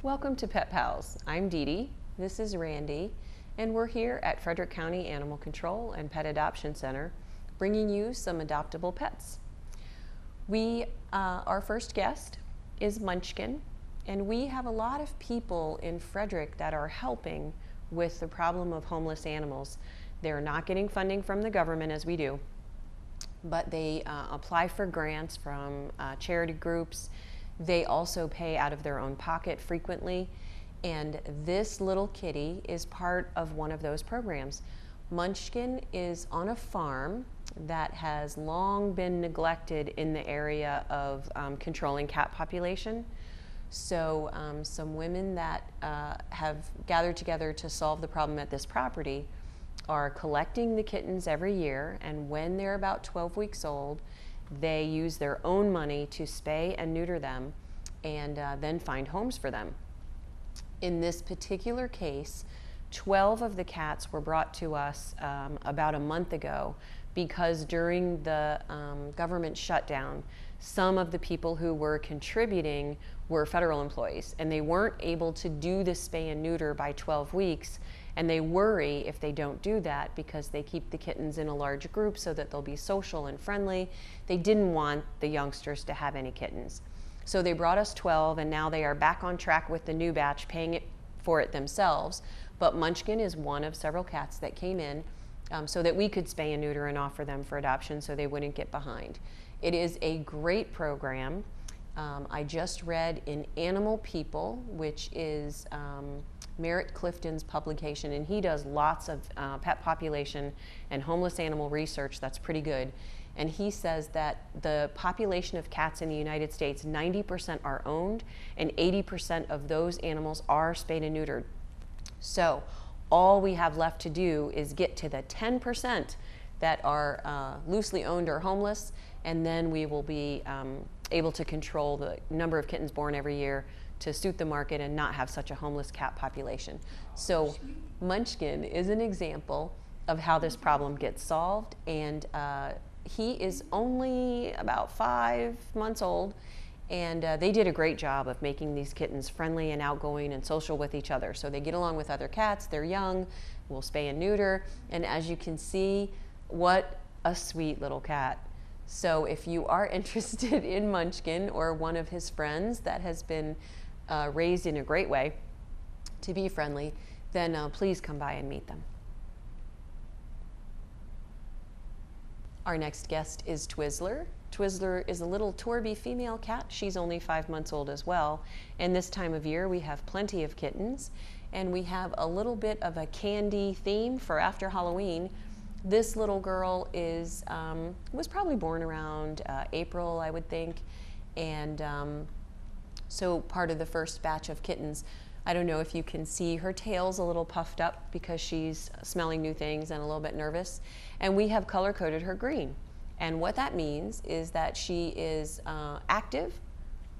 Welcome to Pet Pals. I'm Dee Dee, this is Randy, and we're here at Frederick County Animal Control and Pet Adoption Center bringing you some adoptable pets. Our first guest is Munchkin, and we have a lot of people in Frederick that are helping with the problem of homeless animals. They're not getting funding from the government as we do, but they apply for grants from charity groups. They also pay out of their own pocket frequently, and this little kitty is part of one of those programs. Munchkin is on a farm that has long been neglected in the area of controlling cat population. So some women that have gathered together to solve the problem at this property are collecting the kittens every year, and when they're about 12 weeks old, they use their own money to spay and neuter them and then find homes for them. In this particular case, 12 of the cats were brought to us about a month ago because during the government shutdown, some of the people who were contributing were federal employees, and they weren't able to do the spay and neuter by 12 weeks. And they worry if they don't do that because they keep the kittens in a large group so that they'll be social and friendly. They didn't want the youngsters to have any kittens. So they brought us 12, and now they are back on track with the new batch, paying for it themselves. But Munchkin is one of several cats that came in so that we could spay and neuter and offer them for adoption so they wouldn't get behind. It is a great program. I just read in Animal People, which is Merritt Clifton's publication, and he does lots of pet population and homeless animal research that's pretty good. And he says that the population of cats in the United States, 90% are owned, and 80% of those animals are spayed and neutered. So all we have left to do is get to the 10% that are loosely owned or homeless, and then we will be able to control the number of kittens born every year to suit the market and not have such a homeless cat population. So Munchkin is an example of how this problem gets solved, and he is only about 5 months old, and they did a great job of making these kittens friendly and outgoing and social with each other. So they get along with other cats, they're young, we'll spay and neuter, and as you can see, what a sweet little cat. So if you are interested in Munchkin or one of his friends that has been raised in a great way to be friendly, then please come by and meet them. Our next guest is Twizzler. Twizzler is a little Torby female cat. She's only 5 months old as well. And this time of year we have plenty of kittens, and we have a little bit of a candy theme for after Halloween. This little girl is was probably born around April, I would think, and so part of the first batch of kittens. I don't know if you can see her tail's a little puffed up because she's smelling new things and a little bit nervous, and we have color coded her green. And what that means is that she is active,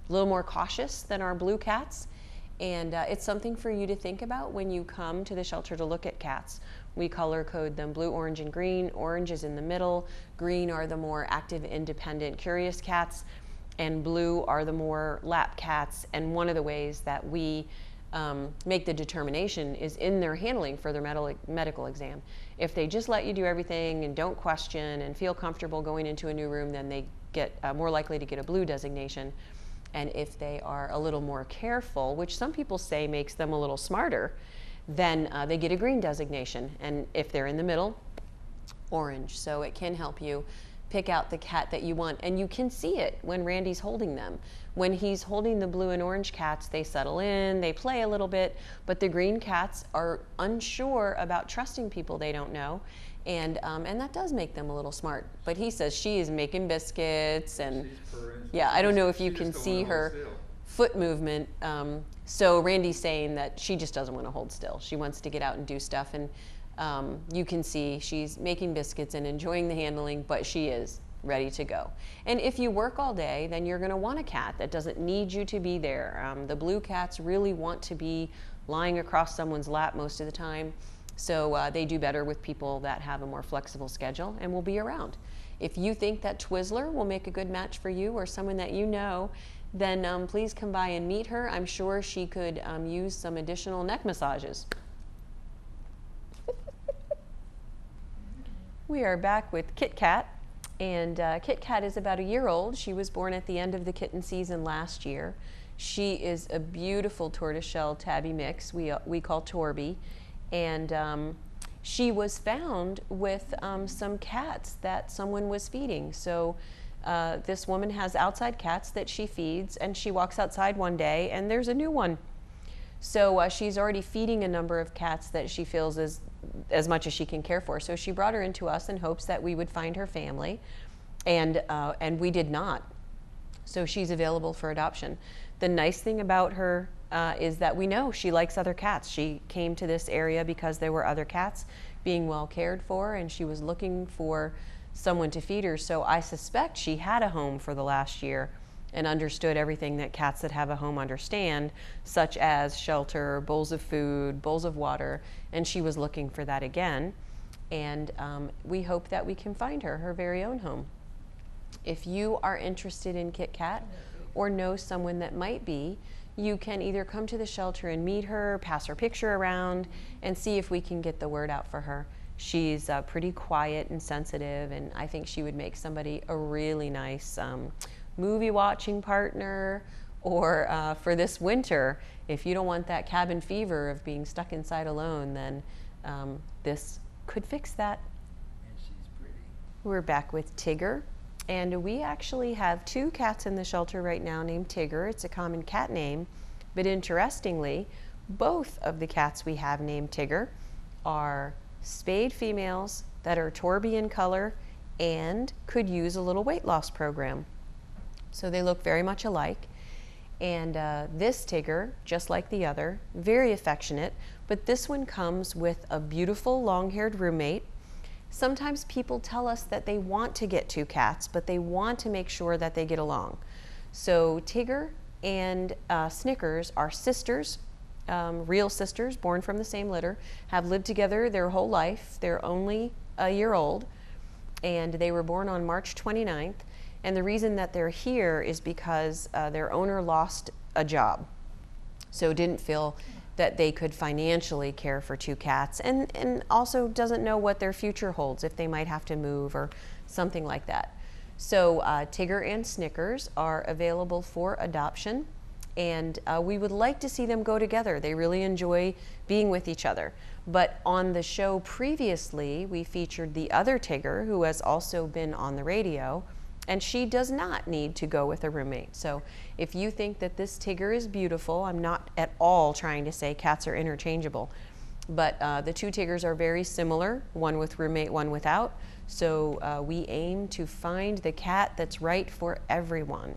a little more cautious than our blue cats, and it's something for you to think about when you come to the shelter to look at cats. We color code them blue, orange, and green. Orange is in the middle, green are the more active, independent, curious cats, and blue are the more lap cats. And one of the ways that we make the determination is in their handling for their medical exam. If they just let you do everything and don't question and feel comfortable going into a new room, then they get more likely to get a blue designation. And if they are a little more careful, which some people say makes them a little smarter, then they get a green designation. And if they're in the middle, orange. So it can help you pick out the cat that you want. And you can see it when Randy's holding them. When he's holding the blue and orange cats, they settle in, they play a little bit, but the green cats are unsure about trusting people they don't know. And that does make them a little smart. But he says she is making biscuits, and yeah, I don't know if you can see her foot movement. So Randy's saying that she just doesn't want to hold still. She wants to get out and do stuff. And You can see she's making biscuits and enjoying the handling, but she is ready to go. And if you work all day, then you're going to want a cat that doesn't need you to be there. The blue cats really want to be lying across someone's lap most of the time, so they do better with people that have a more flexible schedule and will be around. If you think that Twizzler will make a good match for you or someone that you know, then please come by and meet her. I'm sure she could use some additional neck massages. We are back with Kit Kat, and Kit Kat is about a year old. She was born at the end of the kitten season last year. She is a beautiful tortoiseshell tabby mix we call Torby, and she was found with some cats that someone was feeding. So this woman has outside cats that she feeds, and she walks outside one day and there's a new one. So she's already feeding a number of cats that she feels is as much as she can care for. So she brought her into us in hopes that we would find her family, and we did not. So she's available for adoption. The nice thing about her is that we know she likes other cats. She came to this area because there were other cats being well cared for, and she was looking for someone to feed her. So I suspect she had a home for the last year and understood everything that cats that have a home understand, such as shelter, bowls of food, bowls of water, and she was looking for that again. And we hope that we can find her very own home. If you are interested in Kit Kat or know someone that might be, you can either come to the shelter and meet her, pass her picture around, and see if we can get the word out for her. She's pretty quiet and sensitive, and I think she would make somebody a really nice movie watching partner, or for this winter, if you don't want that cabin fever of being stuck inside alone, then this could fix that. And she's pretty. We're back with Tigger, and we actually have two cats in the shelter right now named Tigger. It's a common cat name, but interestingly, both of the cats we have named Tigger are spayed females that are Torby in color and could use a little weight loss program. So they look very much alike. And this Tigger, just like the other, very affectionate, but this one comes with a beautiful long-haired roommate. Sometimes people tell us that they want to get two cats, but they want to make sure that they get along. So Tigger and Snickers are sisters, real sisters, born from the same litter, have lived together their whole life. They're only a year old, and they were born on March 29th. And the reason that they're here is because their owner lost a job, so didn't feel that they could financially care for two cats, and also doesn't know what their future holds, if they might have to move or something like that. So Tigger and Snickers are available for adoption, and we would like to see them go together. They really enjoy being with each other. But on the show previously, we featured the other Tigger, who has also been on the radio, and she does not need to go with a roommate. So if you think that this Tigger is beautiful, I'm not at all trying to say cats are interchangeable, but the two Tiggers are very similar, one with roommate, one without. So we aim to find the cat that's right for everyone.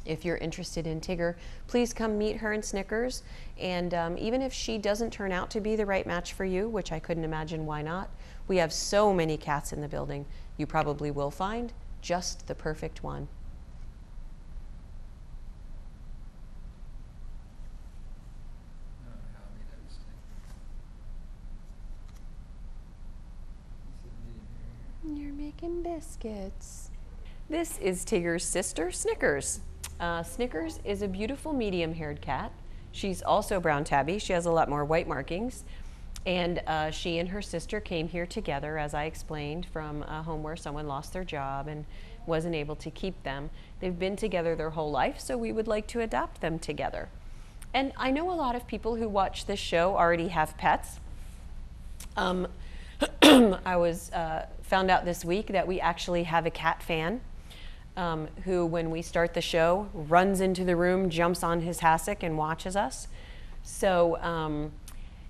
If you're interested in Tigger, please come meet her in Snickers. And even if she doesn't turn out to be the right match for you, which I couldn't imagine why not, we have so many cats in the building, you probably will find just the perfect one. You're making biscuits. This is Tigger's sister, Snickers. Snickers is a beautiful medium-haired cat. She's also brown tabby. She has a lot more white markings. And she and her sister came here together, as I explained, from a home where someone lost their job and wasn't able to keep them. They've been together their whole life, so we would like to adopt them together. And I know a lot of people who watch this show already have pets. I found out this week that we actually have a cat fan who, when we start the show, runs into the room, jumps on his hassock, and watches us. So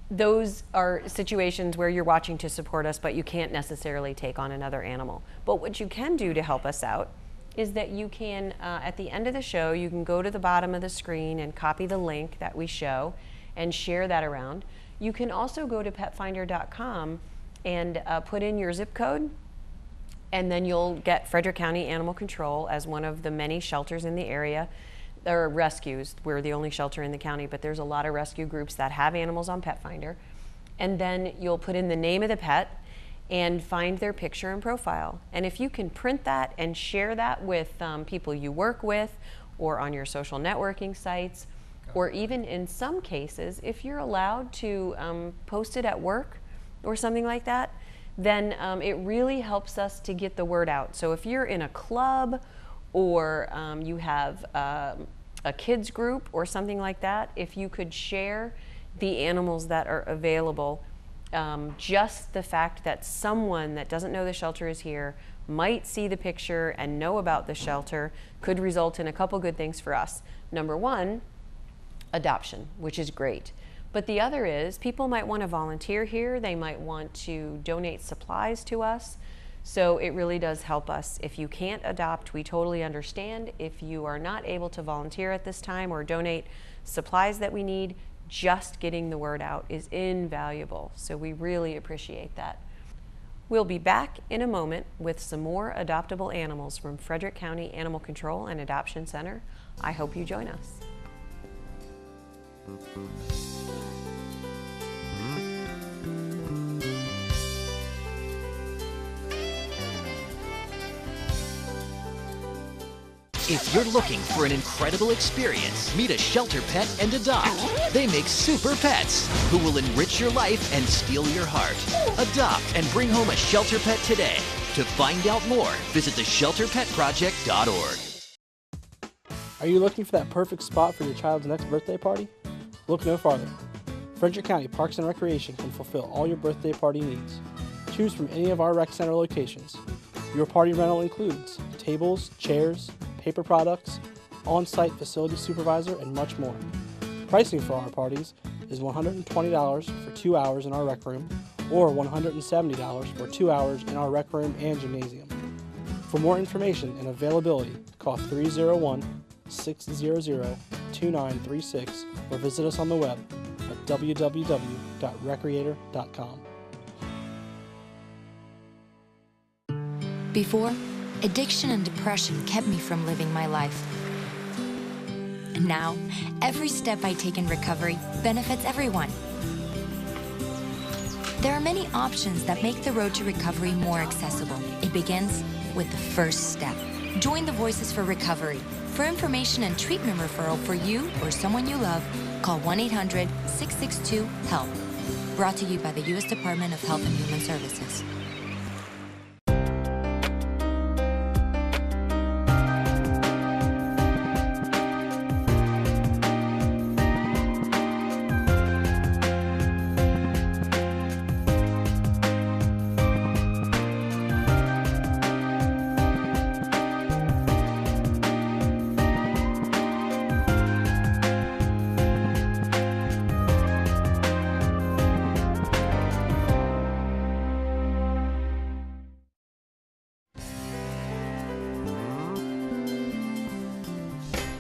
those are situations where you're watching to support us, but you can't necessarily take on another animal. But what you can do to help us out is that you can, at the end of the show, you can go to the bottom of the screen and copy the link that we show and share that around. You can also go to petfinder.com and put in your zip code, and then you'll get Frederick County Animal Control as one of the many shelters in the area. There are rescues. We're the only shelter in the county, but there's a lot of rescue groups that have animals on Pet Finder. And then you'll put in the name of the pet and find their picture and profile. And if you can print that and share that with people you work with, or on your social networking sites, or even in some cases, if you're allowed to post it at work or something like that, then it really helps us to get the word out. So if you're in a club, or you have a kids group or something like that, if you could share the animals that are available, just the fact that someone that doesn't know the shelter is here might see the picture and know about the shelter could result in a couple good things for us. Number one, adoption, which is great. But the other is people might want to volunteer here. They might want to donate supplies to us. So it really does help us. If you can't adopt, we totally understand. If you are not able to volunteer at this time or donate supplies that we need, just getting the word out is invaluable. So we really appreciate that. We'll be back in a moment with some more adoptable animals from Frederick County Animal Control and Adoption Center. I hope you join us. If you're looking for an incredible experience, meet a shelter pet and adopt. They make super pets who will enrich your life and steal your heart. Adopt and bring home a shelter pet today. To find out more, visit theshelterpetproject.org. Are you looking for that perfect spot for your child's next birthday party? Look no farther. Frederick County Parks and Recreation can fulfill all your birthday party needs. Choose from any of our rec center locations. Your party rental includes tables, chairs, paper products, on-site facility supervisor, and much more. Pricing for our parties is $120 for 2 hours in our rec room, or $170 for 2 hours in our rec room and gymnasium. For more information and availability, call 301-600-2936 or visit us on the web at www.recreator.com. Before, addiction and depression kept me from living my life. And now, every step I take in recovery benefits everyone. There are many options that make the road to recovery more accessible. It begins with the first step. Join the Voices for Recovery. For information and treatment referral for you or someone you love, call 1-800-662-HELP. Brought to you by the U.S. Department of Health and Human Services.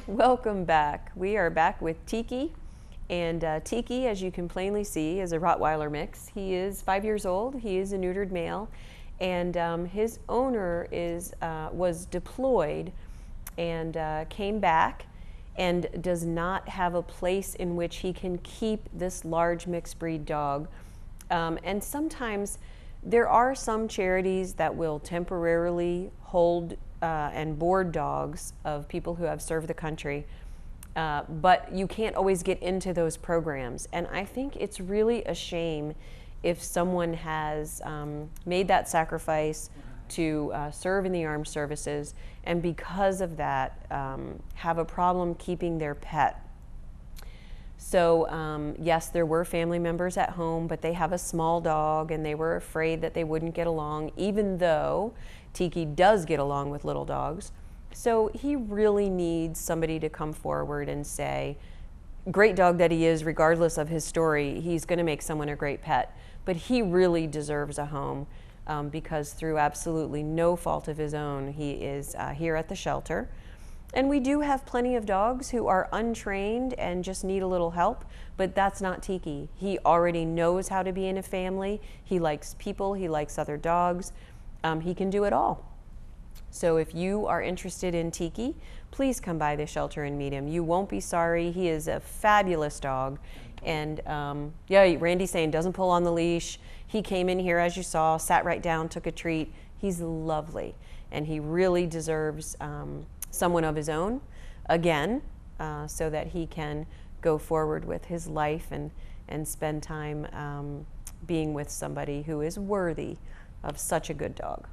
Welcome back. We are back with Tiki, and Tiki, as you can plainly see, is a Rottweiler mix. He is 5 years old. He is a neutered male, and his owner was deployed and came back and does not have a place in which he can keep this large mixed breed dog. And sometimes there are some charities that will temporarily hold and board dogs of people who have served the country, but you can't always get into those programs. And I think it's really a shame if someone has made that sacrifice to serve in the armed services, and because of that have a problem keeping their pet. So yes, there were family members at home, but they have a small dog and they were afraid that they wouldn't get along, even though Tiki does get along with little dogs. So he really needs somebody to come forward and say, great dog that he is, regardless of his story, he's going to make someone a great pet. But he really deserves a home because through absolutely no fault of his own, he is here at the shelter. And we do have plenty of dogs who are untrained and just need a little help, but that's not Tiki. He already knows how to be in a family. He likes people, he likes other dogs. He can do it all. So if you are interested in Tiki, please come by the shelter and meet him. You won't be sorry. He is a fabulous dog. And yeah, Randy's saying doesn't pull on the leash. He came in here, as you saw, sat right down, took a treat. He's lovely, and he really deserves someone of his own again, so that he can go forward with his life and spend time being with somebody who is worthy of such a good dog.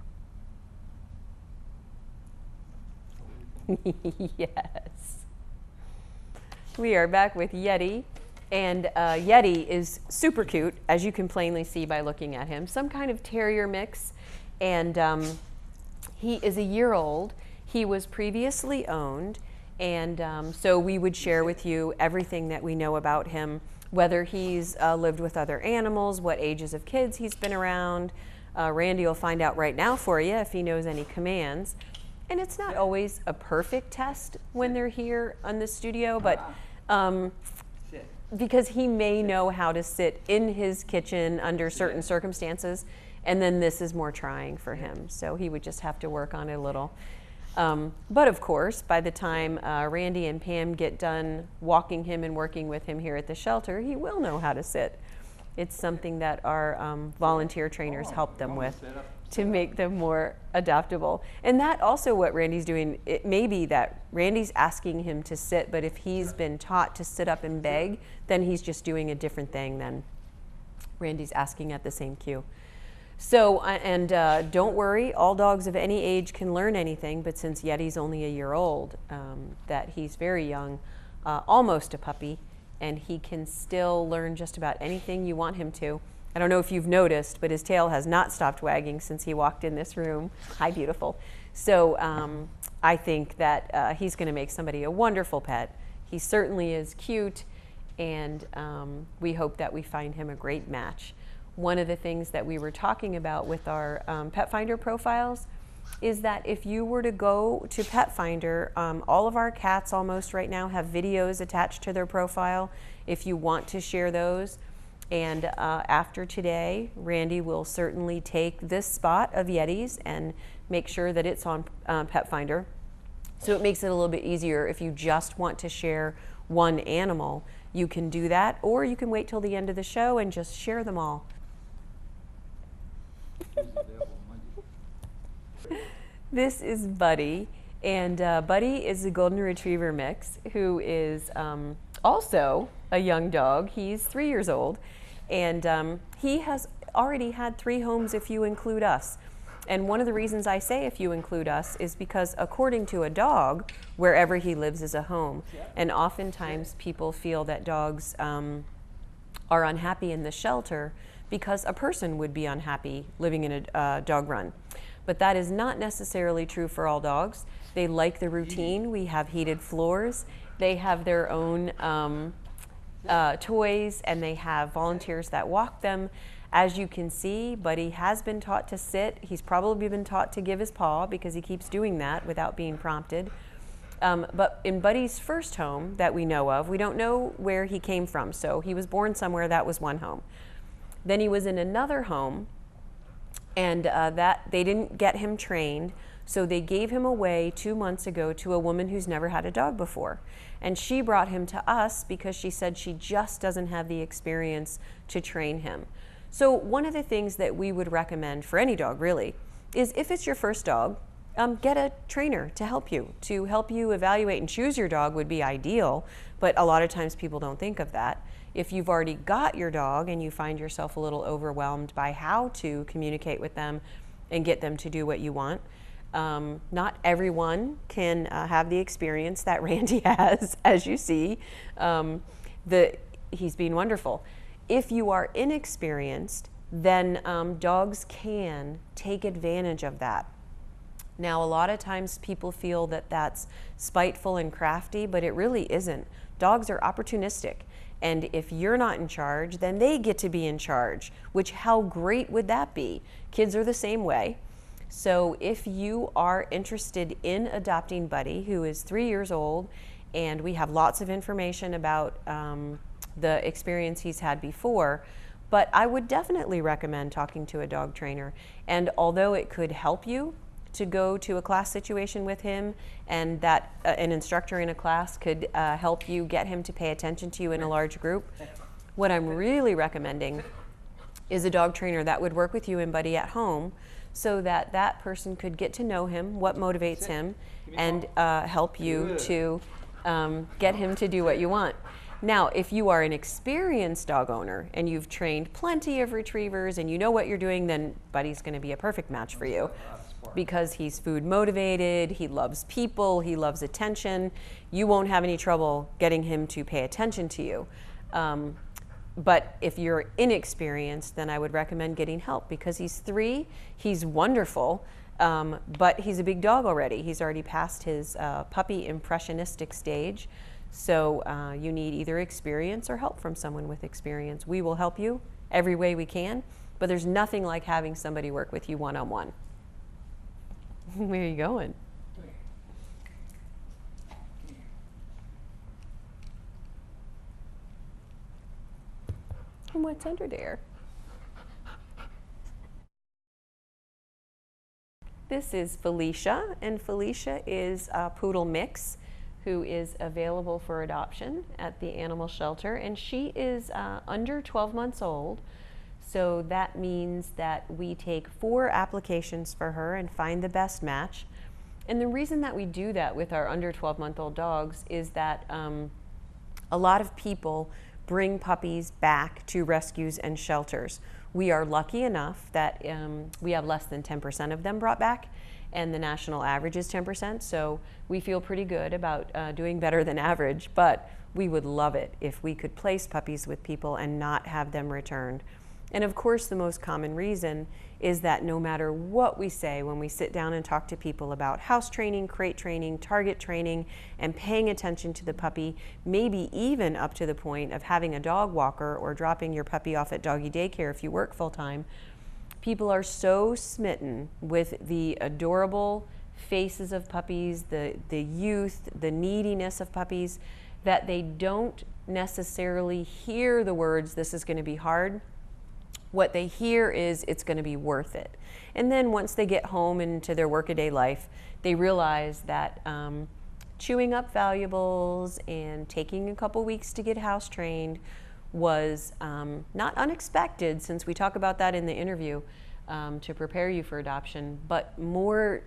Yes. We are back with Yeti, and Yeti is super cute, as you can plainly see by looking at him. Some kind of terrier mix, and he is a year old. He was previously owned, and so we would share with you everything that we know about him, whether he's lived with other animals, what ages of kids he's been around. Randy will find out right now for you if he knows any commands. And it's not always a perfect test when they're here on the studio, but because he may know how to sit in his kitchen under certain circumstances, and then this is more trying for him. So he would just have to work on it a little. But of course, by the time Randy and Pam get done walking him and working with him here at the shelter, he will know how to sit. It's something that our volunteer trainers help them with to make them more adaptable. And that also what Randy's doing, it may be that Randy's asking him to sit, but if he's been taught to sit up and beg, then he's just doing a different thing than Randy's asking at the same cue. So, and don't worry, all dogs of any age can learn anything, but since Yeti's only a year old, that he's very young, almost a puppy, and he can still learn just about anything you want him to. I don't know if you've noticed, but his tail has not stopped wagging since he walked in this room. Hi, beautiful. So I think that he's going to make somebody a wonderful pet. He certainly is cute, and we hope that we find him a great match. One of the things that we were talking about with our Pet Finder profiles is that if you were to go to Pet Finder, all of our cats almost right now have videos attached to their profile if you want to share those. And after today, Randy will certainly take this spot of Yeti's and make sure that it's on Pet Finder. So it makes it a little bit easier if you just want to share one animal. You can do that, or you can wait till the end of the show and just share them all. This is Buddy, and Buddy is a Golden Retriever mix who is also a young dog. He's 3 years old, and he has already had 3 homes if you include us. And one of the reasons I say if you include us is because according to a dog, wherever he lives is a home. And oftentimes people feel that dogs are unhappy in the shelter because a person would be unhappy living in a dog run. But that is not necessarily true for all dogs. They like the routine. We have heated floors. They have their own toys, and they have volunteers that walk them. As you can see, Buddy has been taught to sit. He's probably been taught to give his paw because he keeps doing that without being prompted. But in Buddy's first home that we know of, we don't know where he came from. So he was born somewhere, that was one home. Then he was in another home, and that they didn't get him trained, so they gave him away 2 months ago to a woman who's never had a dog before. And she brought him to us because she said she just doesn't have the experience to train him. So one of the things that we would recommend for any dog really is if it's your first dog, get a trainer to help you evaluate and choose your dog would be ideal, but a lot of times people don't think of that. If you've already got your dog and you find yourself a little overwhelmed by how to communicate with them and get them to do what you want, not everyone can have the experience that Randy has, as you see. He's been wonderful. If you are inexperienced, then dogs can take advantage of that. Now, a lot of times people feel that that's spiteful and crafty, but it really isn't. Dogs are opportunistic. And if you're not in charge, then they get to be in charge, which how great would that be? Kids are the same way. So if you are interested in adopting Buddy, who is 3 years old, and we have lots of information about the experience he's had before, but I would definitely recommend talking to a dog trainer. And although it could help you to go to a class situation with him, and that an instructor in a class could help you get him to pay attention to you in a large group, what I'm really recommending is a dog trainer that would work with you and Buddy at home, so that that person could get to know him, what motivates him, and help you to get him to do what you want. Now, if you are an experienced dog owner and you've trained plenty of retrievers and you know what you're doing, then Buddy's going to be a perfect match for you, because he's food motivated, he loves people, he loves attention. You won't have any trouble getting him to pay attention to you. But if you're inexperienced, then I would recommend getting help, because he's 3, he's wonderful, but he's a big dog already. He's already past his puppy impressionistic stage. So you need either experience or help from someone with experience. We will help you every way we can, but there's nothing like having somebody work with you one-on-one. Where are you going? And what's under there? This is Felicia, and Felicia is a poodle mix who is available for adoption at the animal shelter, and she is under 12 months old. So that means that we take 4 applications for her and find the best match. And the reason that we do that with our under 12-month-old dogs is that a lot of people bring puppies back to rescues and shelters. We are lucky enough that we have less than 10% of them brought back, and the national average is 10%, so we feel pretty good about doing better than average, but we would love it if we could place puppies with people and not have them returned. And of course, the most common reason is that no matter what we say when we sit down and talk to people about house training, crate training, target training, and paying attention to the puppy, maybe even up to the point of having a dog walker or dropping your puppy off at doggy daycare if you work full-time, people are so smitten with the adorable faces of puppies, the youth, the neediness of puppies, that they don't necessarily hear the words, "This is going to be hard." What they hear is, "It's going to be worth it." And then once they get home into their workaday life, they realize that chewing up valuables and taking a couple weeks to get house trained was not unexpected, since we talk about that in the interview to prepare you for adoption, but more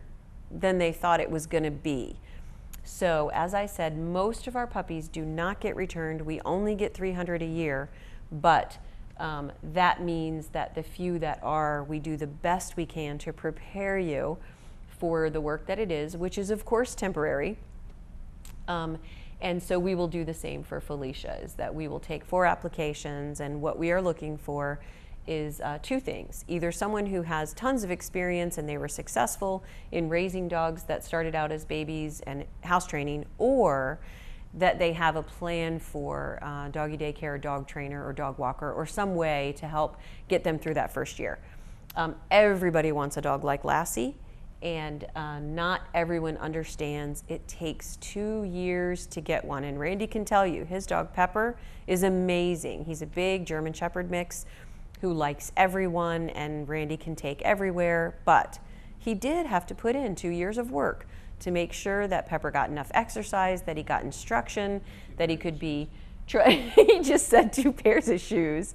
than they thought it was going to be. So as I said, most of our puppies do not get returned. We only get 300 a year, but that means that the few that are, we do the best we can to prepare you for the work that it is, which is of course temporary. And so we will do the same for Felicia, is that we will take 4 applications, and what we are looking for is 2 things. Either someone who has tons of experience and they were successful in raising dogs that started out as babies and house training, or that they have a plan for doggy daycare, dog trainer, or dog walker, or some way to help get them through that first year. Everybody wants a dog like Lassie, and not everyone understands it takes 2 years to get one. And Randy can tell you, his dog Pepper is amazing. He's a big German Shepherd mix who likes everyone, and Randy can take everywhere, but he did have to put in 2 years of work to make sure that Pepper got enough exercise, that he got instruction, that he could be, he just said 2 pairs of shoes,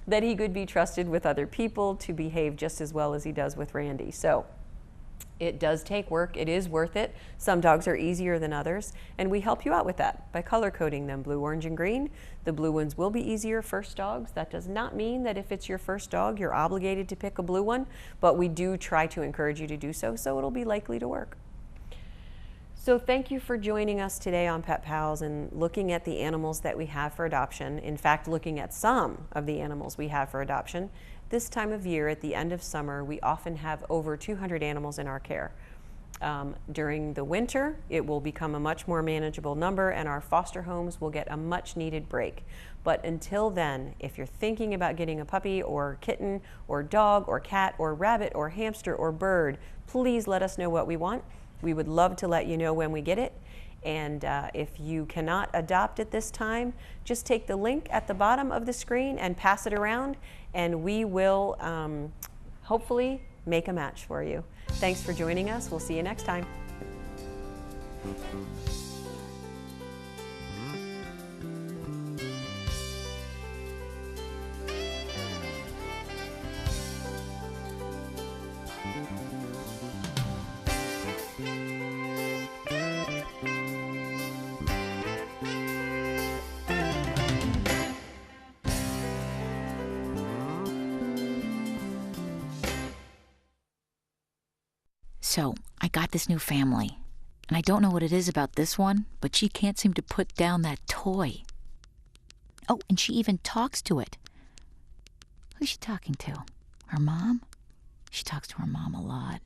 that he could be trusted with other people to behave just as well as he does with Randy. So it does take work. It is worth it. Some dogs are easier than others, and we help you out with that by color coding them blue, orange, and green. The blue ones will be easier first dogs. That does not mean that if it's your first dog, you're obligated to pick a blue one, but we do try to encourage you to do so, so it'll be likely to work. So thank you for joining us today on Pet Pals and looking at the animals that we have for adoption. In fact, looking at some of the animals we have for adoption. This time of year, at the end of summer, we often have over 200 animals in our care. During the winter, it will become a much more manageable number, and our foster homes will get a much needed break. But until then, if you're thinking about getting a puppy or kitten or dog or cat or rabbit or hamster or bird, please let us know what we want. We would love to let you know when we get it. And if you cannot adopt at this time, just take the link at the bottom of the screen and pass it around, and we will hopefully make a match for you. Thanks for joining us. We'll see you next time. So, I got this new family, and I don't know what it is about this one, but she can't seem to put down that toy. Oh, and she even talks to it. Who's she talking to? Her mom? She talks to her mom a lot.